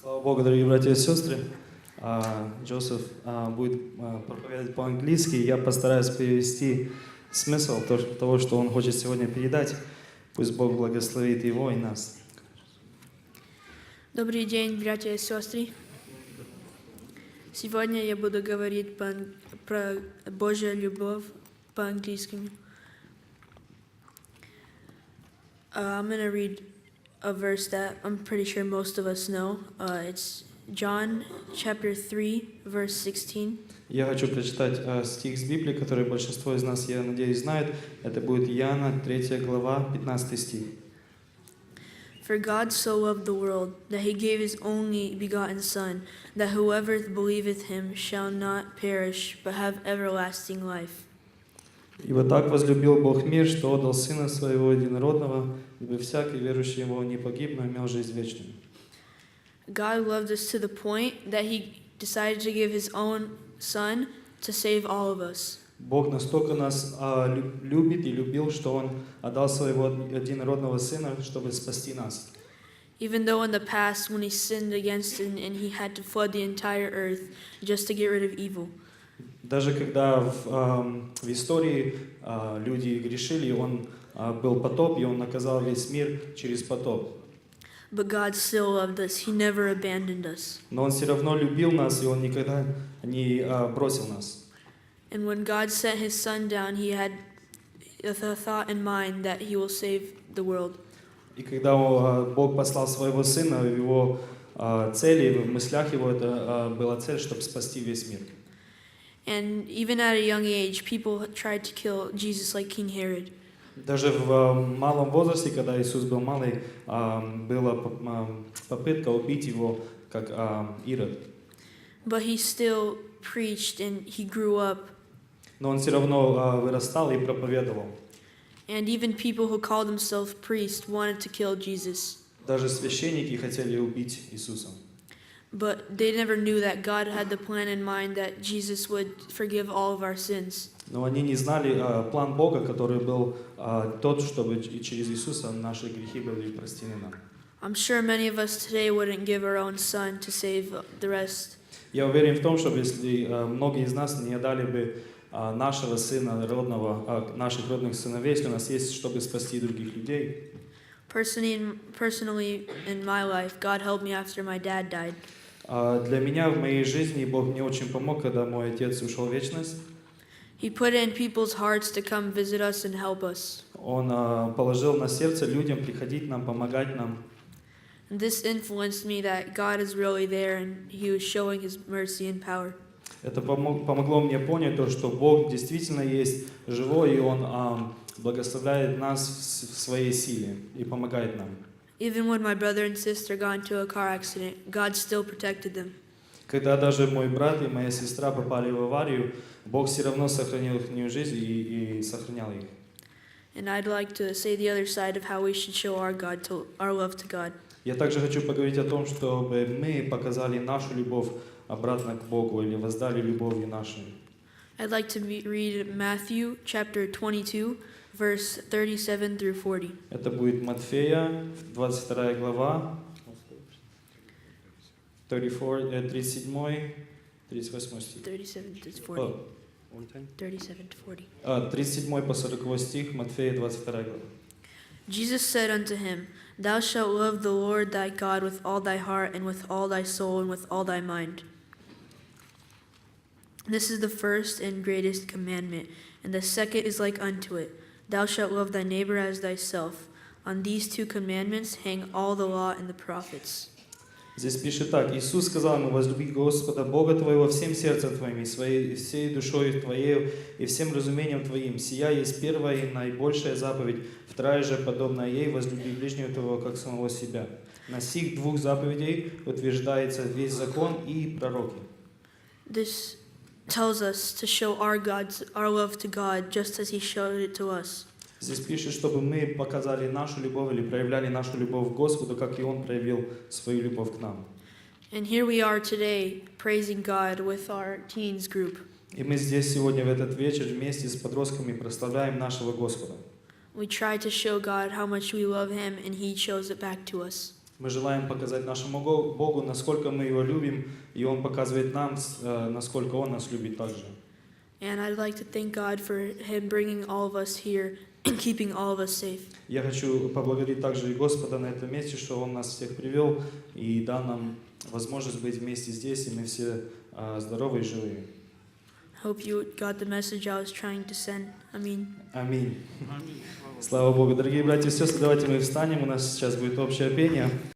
Слава Богу, дорогие братья и сестры. Джозеф будет проповедовать по-английски. Я постараюсь перевести смысл того, что он хочет сегодня передать. Пусть Бог благословит его и нас. Добрый день, братья и сестры. Сегодня я буду говорить про Божью любовь по-английски. I'm going to read a verse that I'm pretty sure most of us know. It's John chapter 3, verse 16. Я хочу прочитать стих с Библии, который большинство из нас, я надеюсь, знает. Это будет Иоанна, 3 глава, 15 стих. For God so loved the world, that he gave his only begotten Son, that whoever believeth him shall not perish, but have everlasting life. «Ибо так возлюбил Бог мир, что отдал Сына Своего Единородного, дабы всякий верующий Его не погиб, но имел жизнь вечную». God loved us to the point that he decided to give his own Son to save all of us. Бог настолько нас любит и любил, что Он отдал Своего Единородного Сына, чтобы спасти нас. Even though in the past when he sinned against him and he had to flood the entire earth just to get rid of evil. Даже когда в истории люди грешили, был потоп, и Он наказал весь мир через потоп. But God still loved us. He never abandoned us. Но Он все равно любил нас, и Он никогда не бросил нас. And when God sent his Son down, he had the thought in mind that he will save the world. И когда Бог послал Своего Сына, в Его цели, в мыслях Его, это была цель, чтобы спасти весь мир. And even at a young age, people tried to kill Jesus like King Herod. Даже в малом возрасте, когда Иисус был малый, была попытка убить Его, как Ирод. But he still preached and he grew up. Но Он все равно вырастал и проповедовал. And even people who called themselves priests wanted to kill Jesus. Даже священники хотели убить Иисуса. But they never knew that God had the plan in mind that Jesus would forgive all of our sins. Но они не знали план Бога, который был тот, чтобы через Иисуса наши грехи были прощены нам. I'm sure many of us today wouldn't give our own son to save the rest. Я уверен в том, что если многие из нас не отдали бы нашего сына родного, наших родных сыновей, если у нас есть, чтобы спасти других людей. Personally, in my life, God helped me after my dad died. Для меня в моей жизни Бог мне очень помог, когда мой отец ушел в вечность. He put it in people's hearts to come visit us and help us. Он положил на сердце людям приходить нам, помогать нам. And this influenced me that God is really there and He was showing His mercy and power. Это помогло мне понять то, что Бог действительно есть живой, и Он благословляет нас в своей силе и помогает нам. Even when my brother and sister got into a car accident, God still protected them. Когда даже мой брат и моя сестра попали в аварию, Бог все равно сохранил их жизнь и сохранял их. And I'd like to say the other side of how we should show our love to God. Я также хочу поговорить о том, чтобы мы показали нашу любовь обратно к Богу или воздали любовью нашей. I'd like to read Matthew chapter 22, verse 37 through 40. Это будет Матфея, 22 глава, 37, 38 стих. 37 to 40. 37 to 40. 37 по 40 стих, Матфея, 22 глава. Jesus said unto him, Thou shalt love the Lord thy God with all thy heart, and with all thy soul, and with all thy mind. This is the first and greatest commandment, and the second is like unto it. Thou shalt love thy neighbor as thyself. On these two commandments hang all the law and the prophets. Здесь пишет так: Иисус сказал ему: возлюби Господа Бога твоего всем сердцем твоим, и всей душой твоей, и всем разумением твоим. Сия есть первая и наибольшая заповедь, вторая же, подобная ей, возлюби ближнего твоего, как самого себя. На сих двух заповедей утверждается весь закон и пророки. This tells us to show our love to God just as He showed it to us. Здесь пишет, чтобы мы показали нашу любовь или проявляли нашу любовь к Господу, как и Он проявил свою любовь к нам. And here we are today praising God with our teens group. И мы здесь сегодня в этот вечер вместе с подростками прославляем нашего Господа. We try to show God how much we love Him, and He shows it back to us. Мы желаем показать нашему Богу, насколько мы Его любим, и Он показывает нам, насколько Он нас любит также. And I'd like to thank God for Him bringing all of us here and keeping all of us safe. Я хочу поблагодарить также и Господа на этом месте, что Он нас всех привел и дал нам возможность быть вместе здесь, и мы все здоровые и живые. Hope you got the message I was trying to send. Аминь. Аминь. Слава Богу. Дорогие братья и сестры, давайте мы встанем, у нас сейчас будет общее пение.